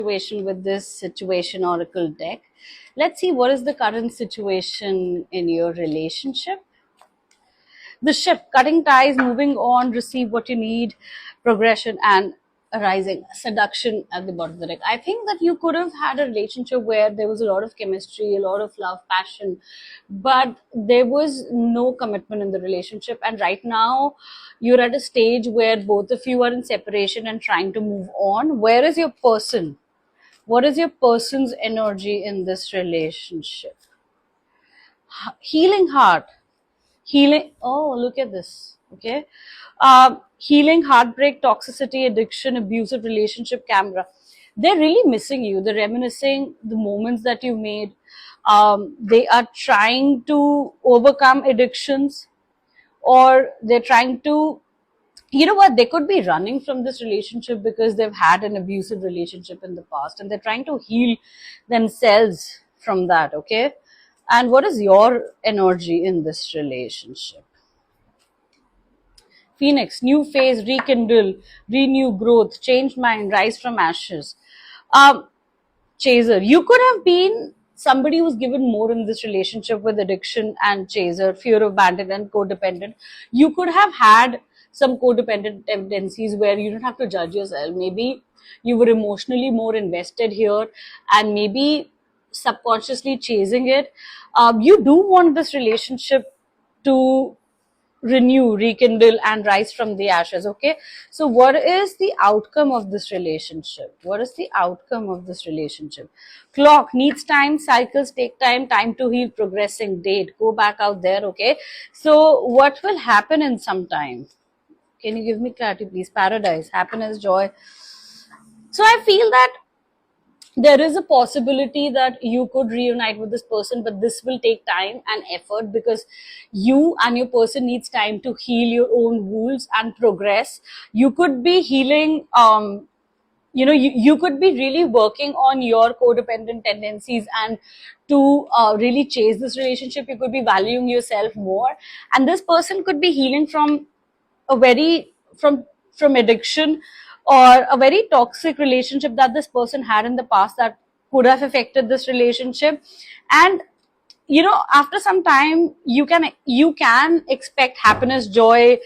situation with this situation oracle deck. Let's see what is the current situation in your relationship. The ship, cutting ties, moving on, receive what you need, progression and arising, seduction at the bottom of the deck. I think that you could have had a relationship where there was a lot of chemistry, a lot of love, passion, but there was no commitment in the relationship. And right now, you're at a stage where both of you are in separation and trying to move on. Where is your person? What is your person's energy in this relationship? Healing heart. Healing. Oh, look at this. Okay. Healing, heartbreak, toxicity, addiction, abusive relationship, camera. They're really missing you. They're reminiscing the moments that you made. They are trying to overcome addictions, or they're trying to, you know what, they could be running from this relationship because they've had an abusive relationship in the past and they're trying to heal themselves from that. Okay. And what is your energy in this relationship? Phoenix, new phase, rekindle, renew, growth, change mind, rise from ashes. Chaser, you could have been somebody who's given more in this relationship with addiction and chaser, fear of abandonment, codependent. You could have had some codependent tendencies where you don't have to judge yourself. Maybe you were emotionally more invested here and maybe subconsciously chasing it. You do want this relationship to renew, rekindle, and rise from the ashes. Okay. So, what is the outcome of this relationship? What is the outcome of this relationship? Clock needs time, cycles take time, time to heal, progressing, date, go back out there. Okay. So, what will happen in some time? Can you give me clarity, please? Paradise, happiness, joy. So, I feel that there is a possibility that you could reunite with this person, but this will take time and effort because you and your person needs time to heal your own wounds and progress. You could be healing, you could be really working on your codependent tendencies and to really chase this relationship. You could be valuing yourself more, and this person could be healing from a very from addiction or a very toxic relationship that this person had in the past that could have affected this relationship. And after some time you can expect happiness, joy,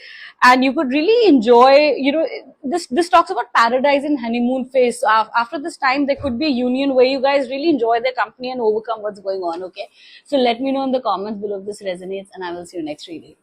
and you could really enjoy. This talks about paradise and honeymoon phase. So after this time there could be a union where you guys really enjoy their company and overcome what's going on. Okay, so let me know in the comments below if this resonates, and I will see you next reading.